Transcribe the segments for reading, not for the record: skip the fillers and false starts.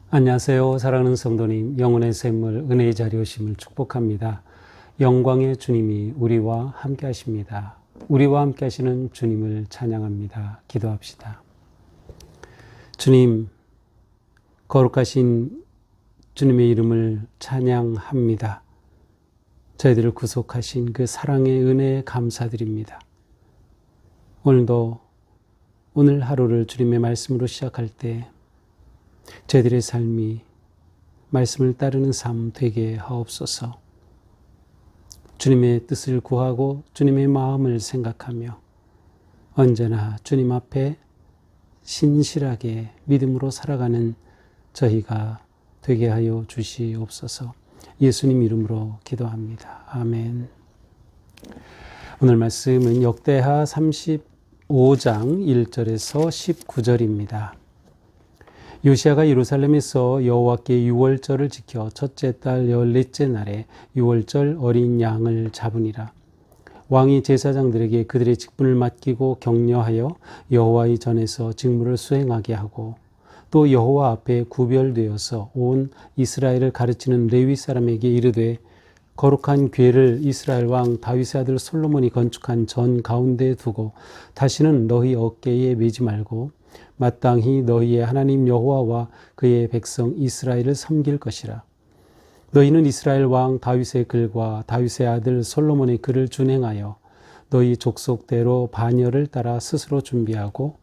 안녕하세요. 사랑하는 성도님, 영혼의 샘물 은혜의 자리 오심을 축복합니다. 영광의 주님이 우리와 함께 하십니다. 우리와 함께 하시는 주님을 찬양합니다. 기도합시다. 주님, 거룩하신 주님의 이름을 찬양합니다. 저희들을 구속하신 그 사랑의 은혜에 감사드립니다. 오늘 하루를 주님의 말씀으로 시작할 때 저희들의 삶이 말씀을 따르는 삶 되게 하옵소서. 주님의 뜻을 구하고 주님의 마음을 생각하며 언제나 주님 앞에 신실하게 믿음으로 살아가는 저희가 되게 하여 주시옵소서. 예수님 이름으로 기도합니다. 아멘. 오늘 말씀은 역대하 35장 1절에서 19절입니다. 요시야가 예루살렘에서 여호와께 유월절을 지켜 첫째 달 14째 날에 유월절 어린 양을 잡으니라. 왕이 제사장들에게 그들의 직분을 맡기고 격려하여 여호와의 전에서 직무를 수행하게 하고 또 여호와 앞에 구별되어서 온 이스라엘을 가르치는 레위 사람에게 이르되 거룩한 궤를 이스라엘 왕 다윗의 아들 솔로몬이 건축한 전 가운데에 두고 다시는 너희 어깨에 메지 말고 마땅히 너희의 하나님 여호와와 그의 백성 이스라엘을 섬길 것이라. 너희는 이스라엘 왕 다윗의 글과 다윗의 아들 솔로몬의 글을 준행하여 너희 족속대로 반열을 따라 스스로 준비하고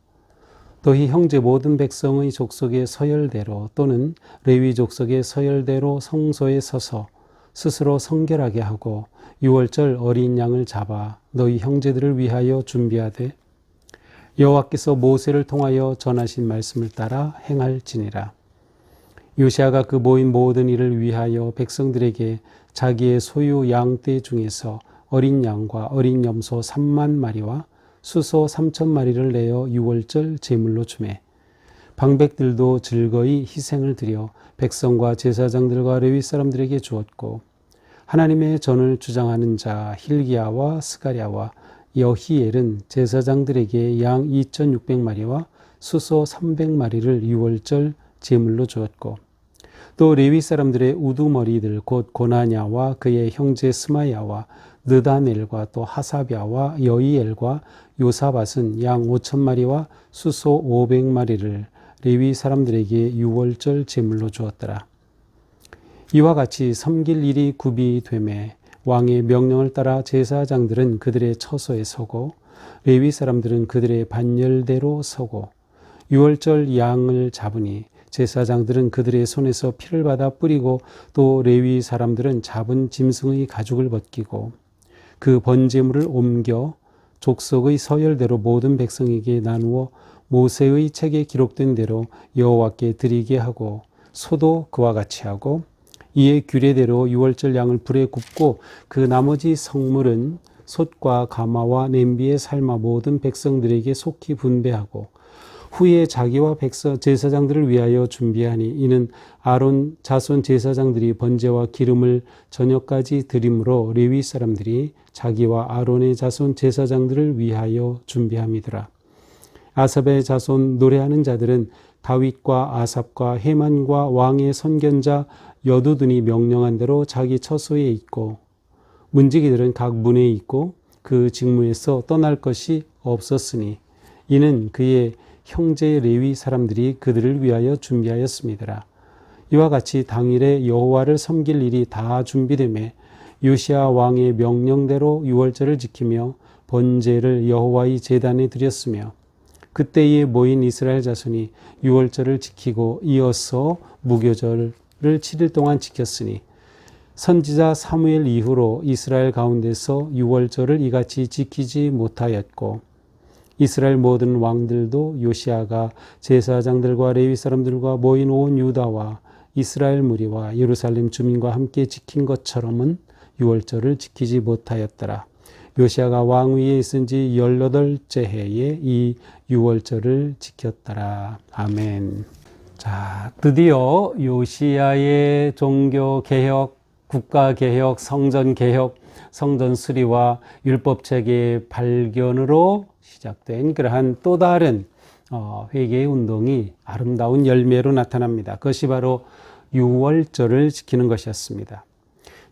너희 형제 모든 백성의 족속의 서열대로 또는 레위 족속의 서열대로 성소에 서서 스스로 성결하게 하고 유월절 어린 양을 잡아 너희 형제들을 위하여 준비하되 여호와께서 모세를 통하여 전하신 말씀을 따라 행할지니라. 요시야가 그 모인 모든 일을 위하여 백성들에게 자기의 소유 양떼 중에서 어린 양과 어린 염소 3만 마리와 수소 3천 마리를 내어 유월절 제물로 주매 방백들도 즐거이 희생을 드려 백성과 제사장들과 레위 사람들에게 주었고 하나님의 전을 주장하는 자 hil기야와 스가랴와 여히엘은 제사장들에게 양 2,600마리와 수소 300마리를 유월절 제물로 주었고 또 레위 사람들의 우두머리들 곧 고나냐와 그의 형제 스마야와 느다넬과 또 하사랴와 여이엘과 요사밧은 양 5,000마리와 수소 500마리를 레위 사람들에게 유월절 제물로 주었더라. 이와 같이 섬길 일이 구비되매 왕의 명령을 따라 제사장들은 그들의 처소에 서고 레위 사람들은 그들의 반열대로 서고 유월절 양을 잡으니 제사장들은 그들의 손에서 피를 받아 뿌리고 또 레위 사람들은 잡은 짐승의 가죽을 벗기고 그 번제물을 옮겨 족속의 서열대로 모든 백성에게 나누어 모세의 책에 기록된 대로 여호와께 드리게 하고 소도 그와 같이 하고 이에 규례대로 유월절 양을 불에 굽고 그 나머지 성물은 솥과 가마와 냄비에 삶아 모든 백성들에게 속히 분배하고 후에 자기와 제사장들을 위하여 준비하니 이는 아론 자손 제사장들이 번제와 기름을 저녁까지 드림으로 레위 사람들이 자기와 아론의 자손 제사장들을 위하여 준비함이더라. 아삽의 자손 노래하는 자들은 다윗과 아삽과 헤만과 왕의 선견자 여두둔이 명령한 대로 자기 처소에 있고 문지기들은 각 문에 있고 그 직무에서 떠날 것이 없었으니 이는 그의 형제 레위 사람들이 그들을 위하여 준비하였음이더라. 이와 같이 당일에 여호와를 섬길 일이 다 준비되매 요시야 왕의 명령대로 유월절을 지키며 번제를 여호와의 제단에 드렸으며 그때에 모인 이스라엘 자손이 유월절을 지키고 이어서 무교절을 7일 동안 지켰으니 선지자 사무엘 이후로 이스라엘 가운데서 유월절을 이같이 지키지 못하였고 이스라엘 모든 왕들도 요시야가 제사장들과 레위 사람들과 모인 온 유다와 이스라엘 무리와 예루살렘 주민과 함께 지킨 것처럼은 유월절을 지키지 못하였더라. 요시야가 왕위에 있은 지 18째 해에 이 유월절을 지켰더라. 아멘. 자, 드디어 요시야의 종교 개혁, 국가 개혁, 성전 개혁, 성전 수리와 율법 체계 발견으로 시작된 그러한 또 다른 회개의 운동이 아름다운 열매로 나타납니다. 그것이 바로 유월절을 지키는 것이었습니다.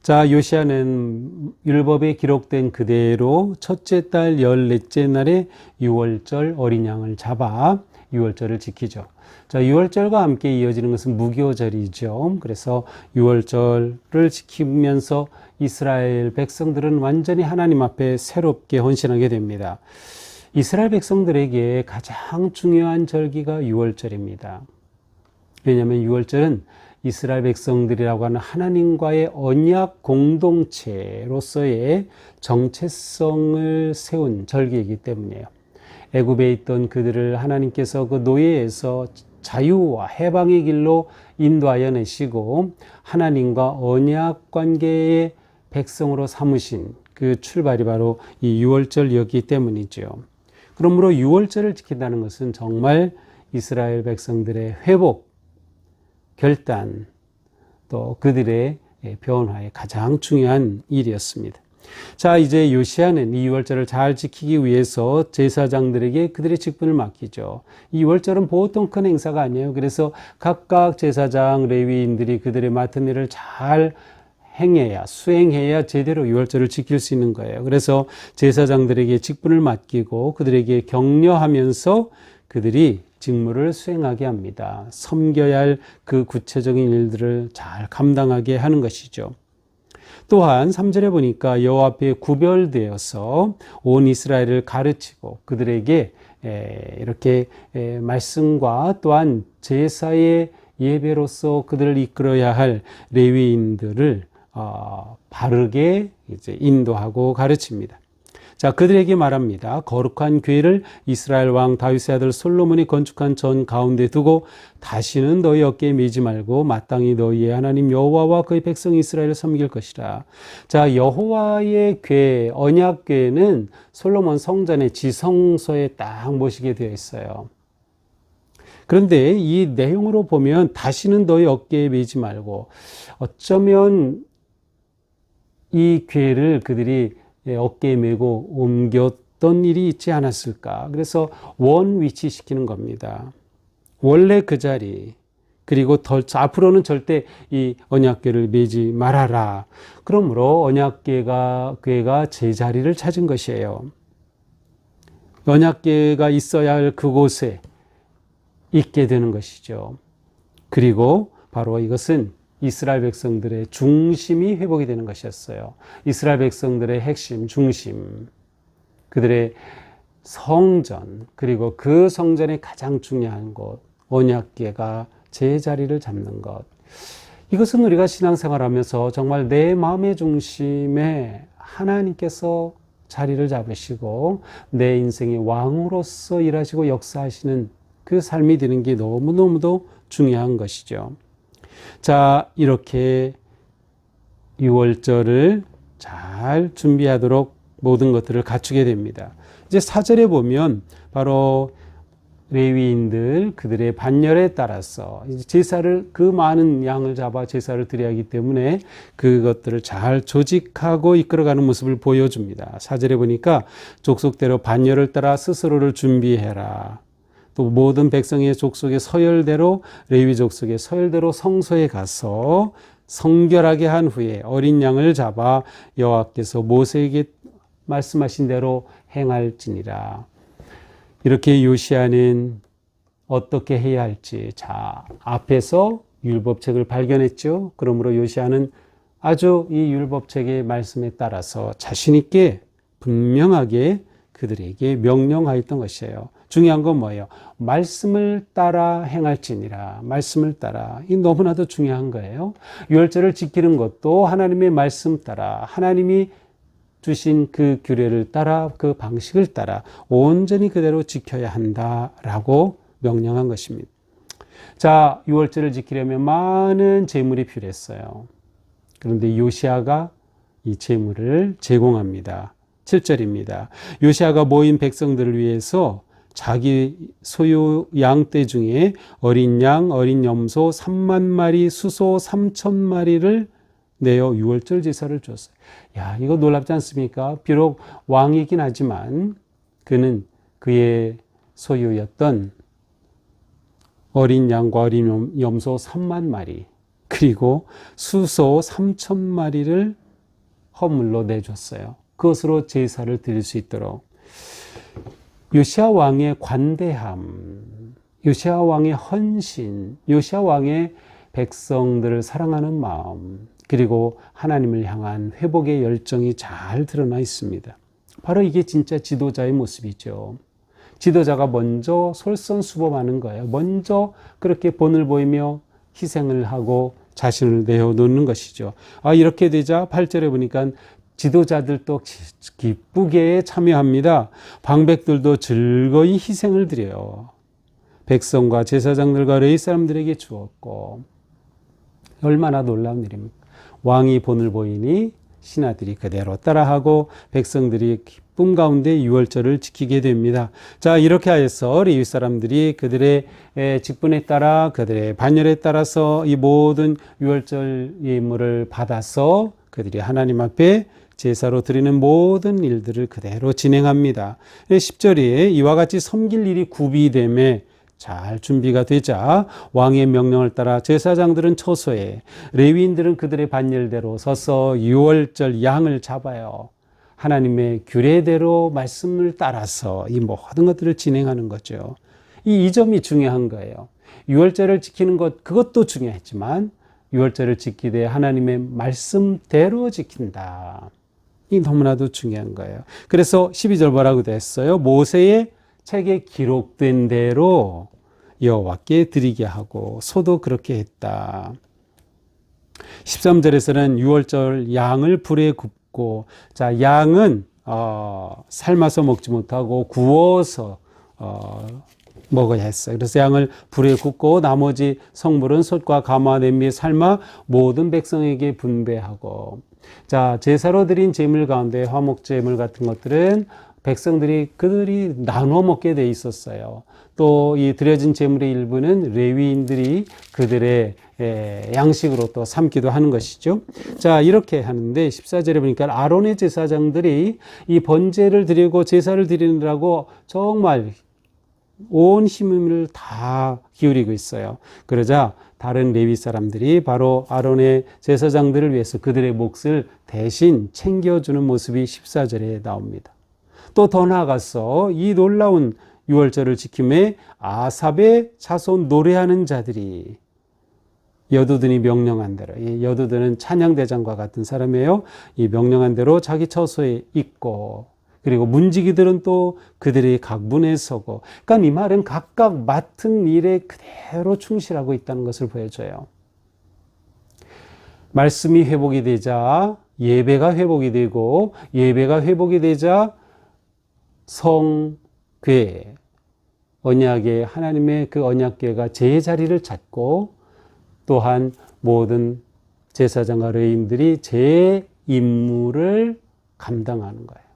자, 요시야는 율법에 기록된 그대로 첫째 달 14째 날에 유월절 어린 양을 잡아 유월절을 지키죠. 자, 유월절과 함께 이어지는 것은 무교절이죠. 그래서 유월절을 지키면서 이스라엘 백성들은 완전히 하나님 앞에 새롭게 헌신하게 됩니다. 이스라엘 백성들에게 가장 중요한 절기가 유월절입니다. 왜냐하면 유월절은 이스라엘 백성들이라고 하는 하나님과의 언약 공동체로서의 정체성을 세운 절기이기 때문이에요. 애굽에 있던 그들을 하나님께서 그 노예에서 자유와 해방의 길로 인도하여 내시고 하나님과 언약 관계의 백성으로 삼으신 그 출발이 바로 이 유월절이었기 때문이죠. 그러므로 유월절을 지킨다는 것은 정말 이스라엘 백성들의 회복, 결단, 또 그들의 변화에 가장 중요한 일이었습니다. 자, 이제 요시야는 이 유월절을 잘 지키기 위해서 제사장들에게 그들의 직분을 맡기죠. 이 유월절은 보통 큰 행사가 아니에요. 그래서 각각 제사장, 레위인들이 그들의 맡은 일을 잘 수행해야 제대로 유월절을 지킬 수 있는 거예요. 그래서 제사장들에게 직분을 맡기고 그들에게 격려하면서 그들이 직무를 수행하게 합니다. 섬겨야 할 그 구체적인 일들을 잘 감당하게 하는 것이죠. 또한 3절에 보니까 여호와 앞에 구별되어서 온 이스라엘을 가르치고 그들에게 이렇게 말씀과 또한 제사의 예배로서 그들을 이끌어야 할 레위인들을 바르게 이제 인도하고 가르칩니다. 자, 그들에게 말합니다. 거룩한 궤를 이스라엘 왕 다윗의 아들 솔로몬이 건축한 전 가운데 두고 다시는 너희 어깨에 매지 말고 마땅히 너희의 하나님 여호와와 그의 백성 이스라엘을 섬길 것이라. 자, 여호와의 궤, 언약 궤는 솔로몬 성전의 지성소에 딱 모시게 되어 있어요. 그런데 이 내용으로 보면 다시는 너희 어깨에 매지 말고 어쩌면 이 궤를 그들이 어깨에 메고 옮겼던 일이 있지 않았을까. 그래서 원 위치시키는 겁니다. 원래 그 자리, 그리고 앞으로는 절대 이 언약궤를 메지 말아라. 그러므로 언약궤가 제자리를 찾은 것이에요. 언약궤가 있어야 할 그곳에 있게 되는 것이죠. 그리고 바로 이것은 이스라엘 백성들의 중심이 회복이 되는 것이었어요. 이스라엘 백성들의 핵심, 중심, 그들의 성전, 그리고 그 성전의 가장 중요한 곳, 언약궤가 제자리를 잡는 것. 이것은 우리가 신앙생활하면서 정말 내 마음의 중심에 하나님께서 자리를 잡으시고 내 인생의 왕으로서 일하시고 역사하시는 그 삶이 되는 게 너무너무도 중요한 것이죠. 자, 이렇게 유월절을 잘 준비하도록 모든 것들을 갖추게 됩니다. 이제 4절에 보면 바로 레위인들 그들의 반열에 따라서 제사를 그 많은 양을 잡아 제사를 드려야 하기 때문에 그것들을 잘 조직하고 이끌어가는 모습을 보여줍니다. 4절에 보니까 족속대로 반열을 따라 스스로를 준비해라. 또 모든 백성의 족속의 서열대로 레위 족속의 서열대로 성소에 가서 성결하게 한 후에 어린 양을 잡아 여호와께서 모세에게 말씀하신 대로 행할지니라. 이렇게 요시야는 어떻게 해야 할지, 자, 앞에서 율법책을 발견했죠. 그러므로 요시야는 아주 이 율법책의 말씀에 따라서 자신 있게 분명하게 그들에게 명령하였던 것이에요. 중요한 건 뭐예요? 말씀을 따라 행할지니라. 말씀을 따라. 이 너무나도 중요한 거예요. 유월절을 지키는 것도 하나님의 말씀 따라, 하나님이 주신 그 규례를 따라, 그 방식을 따라 온전히 그대로 지켜야 한다라고 명령한 것입니다. 자, 유월절을 지키려면 많은 제물이 필요했어요. 그런데 요시야가 이 제물을 제공합니다. 7절입니다. 요시야가 모인 백성들을 위해서 자기 소유 양떼 중에 어린 양, 어린 염소 3만 마리, 수소 3천 마리를 내어 유월절 제사를 줬어요. 야, 이거 놀랍지 않습니까? 비록 왕이긴 하지만 그는 그의 소유였던 어린 양과 어린 염소 3만 마리, 그리고 수소 3천 마리를 허물로 내줬어요. 그것으로 제사를 드릴 수 있도록. 요시야 왕의 관대함, 요시야 왕의 헌신, 요시야 왕의 백성들을 사랑하는 마음, 그리고 하나님을 향한 회복의 열정이 잘 드러나 있습니다. 바로 이게 진짜 지도자의 모습이죠. 지도자가 먼저 솔선수범하는 거예요. 먼저 그렇게 본을 보이며 희생을 하고 자신을 내어놓는 것이죠. 이렇게 되자 8절에 보니까 지도자들도 기쁘게 참여합니다. 방백들도 즐거이 희생을 드려요. 백성과 제사장들과 레위 사람들에게 주었고, 얼마나 놀라운 일입니까? 왕이 본을 보이니 신하들이 그대로 따라하고 백성들이 기쁨 가운데 유월절을 지키게 됩니다. 자, 이렇게 하여서 레위 사람들이 그들의 직분에 따라, 그들의 반열에 따라서 이 모든 유월절 예물을 받아서 그들이 하나님 앞에 제사로 드리는 모든 일들을 그대로 진행합니다. 10절에 이와 같이 섬길 일이 구비됨에 잘 준비가 되자 왕의 명령을 따라 제사장들은 처소에, 레위인들은 그들의 반열대로 서서 유월절 양을 잡아요. 하나님의 규례대로 말씀을 따라서 이 모든 것들을 진행하는 거죠. 이 점이 중요한 거예요. 유월절을 지키는 것, 그것도 중요했지만 유월절을 지키되 하나님의 말씀대로 지킨다. 이 너무나도 중요한 거예요. 그래서 12절 뭐라고 됐어요? 모세의 책에 기록된 대로 여호와께 드리게 하고 소도 그렇게 했다. 13절에서는 유월절 양을 불에 굽고, 자, 양은 삶아서 먹지 못하고 구워서 먹어야 했어요. 그래서 양을 불에 굽고 나머지 성물은 솥과 가마 냄비에 삶아 모든 백성에게 분배하고, 자, 제사로 드린 제물 가운데 화목 제물 같은 것들은 백성들이 그들이 나눠 먹게 돼 있었어요. 또 이 드려진 제물의 일부는 레위인들이 그들의 양식으로 또 삼기도 하는 것이죠. 자, 이렇게 하는데 14절에 보니까 아론의 제사장들이 이 번제를 드리고 제사를 드리느라고 정말 온 힘을 다 기울이고 있어요. 그러자 다른 레위 사람들이 바로 아론의 제사장들을 위해서 그들의 몫을 대신 챙겨주는 모습이 14절에 나옵니다. 또 더 나아가서 이 놀라운 유월절을 지킴에 아삽의 자손 노래하는 자들이, 여두둔이 명령한 대로, 이 여두둔은 찬양대장과 같은 사람이에요. 이 명령한 대로 자기 처소에 있고, 그리고 문지기들은 또 그들의 각문에 서고, 그러니까 이 말은 각각 맡은 일에 그대로 충실하고 있다는 것을 보여줘요. 말씀이 회복이 되자 예배가 회복이 되고, 예배가 회복이 되자 성궤, 언약의 하나님의 그 언약궤가 제자리를 찾고, 또한 모든 제사장과 레위인들이 제 임무를 감당하는 거예요.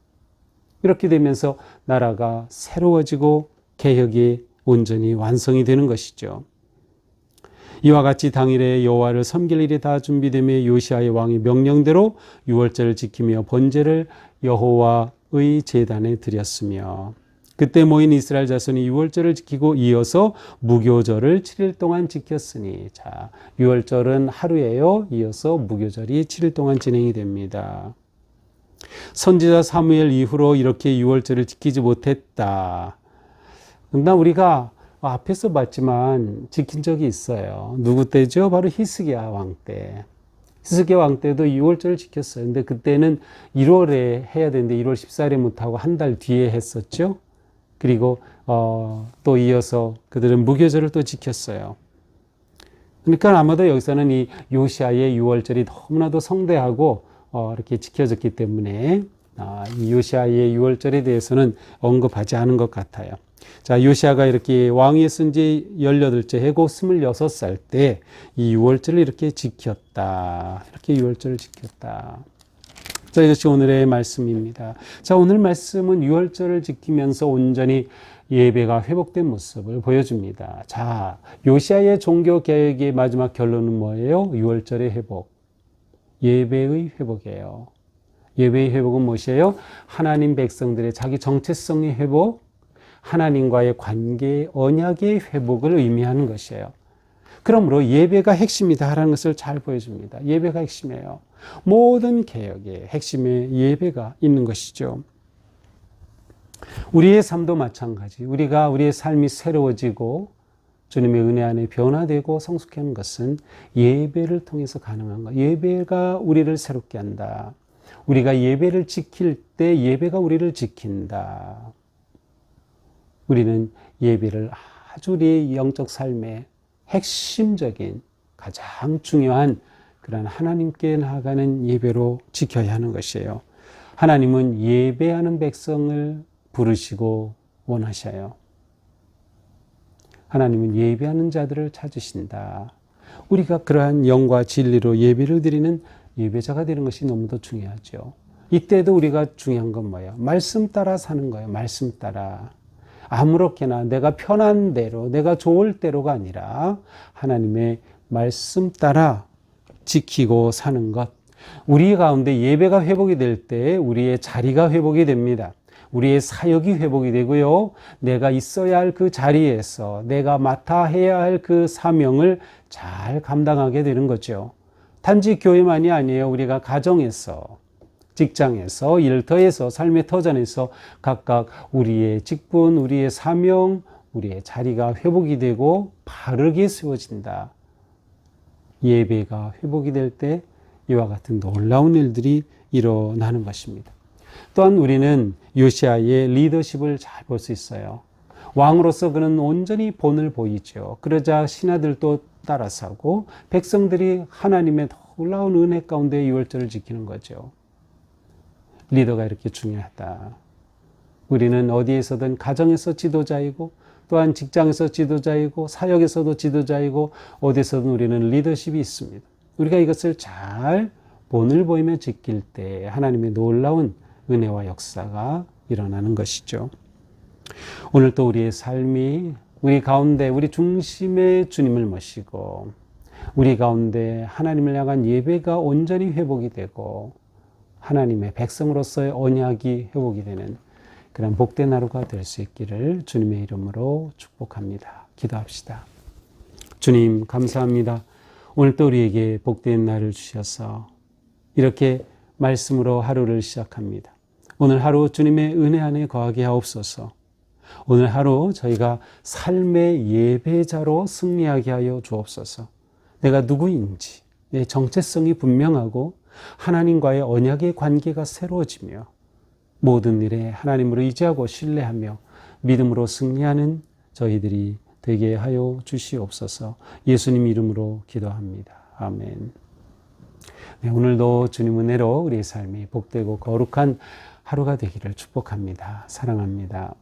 이렇게 되면서 나라가 새로워지고 개혁이 온전히 완성이 되는 것이죠. 이와 같이 당일에 여호와를 섬길 일이 다 준비되며 요시아의 왕의 명령대로 유월절을 지키며 번제를 여호와의 제단에 드렸으며, 그때 모인 이스라엘 자손이 유월절을 지키고 이어서 무교절을 7일 동안 지켰으니, 자, 유월절은 하루예요. 이어서 무교절이 7일 동안 진행이 됩니다. 선지자 사무엘 이후로 이렇게 유월절을 지키지 못했다. 그러나 우리가 앞에서 봤지만 지킨 적이 있어요. 누구 때죠? 바로 히스기야 왕 때. 히스기야 왕 때도 유월절을 지켰어요. 근데 그때는 1월에 해야 되는데 1월 14일에 못하고 한 달 뒤에 했었죠. 그리고 또 이어서 그들은 무교절을 또 지켰어요. 그러니까 아마도 여기서는 이 요시아의 유월절이 너무나도 성대하고 이렇게 지켜졌기 때문에 이 요시아의 유월절에 대해서는 언급하지 않은 것 같아요. 자, 요시아가 이렇게 왕위에 쓴 지 18째 해고 26살 때 이 유월절을 이렇게 지켰다. 이렇게 유월절을 지켰다. 자, 이것이 오늘의 말씀입니다. 자, 오늘 말씀은 유월절을 지키면서 온전히 예배가 회복된 모습을 보여줍니다. 자, 요시아의 종교 개혁의 마지막 결론은 뭐예요? 6월절의 회복. 예배의 회복이에요. 예배의 회복은 무엇이에요? 하나님 백성들의 자기 정체성의 회복, 하나님과의 관계, 언약의 회복을 의미하는 것이에요. 그러므로 예배가 핵심이다라는 것을 잘 보여줍니다. 예배가 핵심이에요. 모든 개혁의 핵심에 예배가 있는 것이죠. 우리의 삶도 마찬가지. 우리의 삶이 새로워지고 주님의 은혜 안에 변화되고 성숙하는 것은 예배를 통해서 가능한 것. 예배가 우리를 새롭게 한다. 우리가 예배를 지킬 때 예배가 우리를 지킨다. 우리는 예배를 아주 우리의 영적 삶의 핵심적인 가장 중요한 그런 하나님께 나아가는 예배로 지켜야 하는 것이에요. 하나님은 예배하는 백성을 부르시고 원하셔요. 하나님은 예배하는 자들을 찾으신다. 우리가 그러한 영과 진리로 예배를 드리는 예배자가 되는 것이 너무도 중요하죠. 이때도 우리가 중요한 건 뭐예요? 말씀 따라 사는 거예요. 말씀 따라. 아무렇게나 내가 편한 대로, 내가 좋을 대로가 아니라 하나님의 말씀 따라 지키고 사는 것. 우리 가운데 예배가 회복이 될 때 우리의 자리가 회복이 됩니다. 우리의 사역이 회복이 되고요. 내가 있어야 할 그 자리에서 내가 맡아 해야 할 그 사명을 잘 감당하게 되는 거죠. 단지 교회만이 아니에요. 우리가 가정에서, 직장에서, 일터에서, 삶의 터전에서 각각 우리의 직분, 우리의 사명, 우리의 자리가 회복이 되고 바르게 세워진다. 예배가 회복이 될 때 이와 같은 놀라운 일들이 일어나는 것입니다. 또한 우리는 요시아의 리더십을 잘 볼 수 있어요. 왕으로서 그는 온전히 본을 보이죠. 그러자 신하들도 따라서고 백성들이 하나님의 놀라운 은혜 가운데 유월절을 지키는 거죠. 리더가 이렇게 중요하다. 우리는 어디에서든 가정에서 지도자이고 또한 직장에서 지도자이고 사역에서도 지도자이고 어디서든 우리는 리더십이 있습니다. 우리가 이것을 잘 본을 보이며 지킬 때 하나님의 놀라운 은혜와 역사가 일어나는 것이죠. 오늘 또 우리의 삶이 우리 가운데 우리 중심에 주님을 모시고 우리 가운데 하나님을 향한 예배가 온전히 회복이 되고 하나님의 백성으로서의 언약이 회복이 되는 그런 복된 하루가 될 수 있기를 주님의 이름으로 축복합니다. 기도합시다. 주님 감사합니다. 오늘 또 우리에게 복된 날을 주셔서 이렇게 말씀으로 하루를 시작합니다. 오늘 하루 주님의 은혜 안에 거하게 하옵소서. 오늘 하루 저희가 삶의 예배자로 승리하게 하여 주옵소서. 내가 누구인지 내 정체성이 분명하고 하나님과의 언약의 관계가 새로워지며 모든 일에 하나님을 의지하고 신뢰하며 믿음으로 승리하는 저희들이 되게 하여 주시옵소서. 예수님 이름으로 기도합니다. 아멘. 네, 오늘도 주님 은혜로 우리의 삶이 복되고 거룩한 하루가 되기를 축복합니다. 사랑합니다.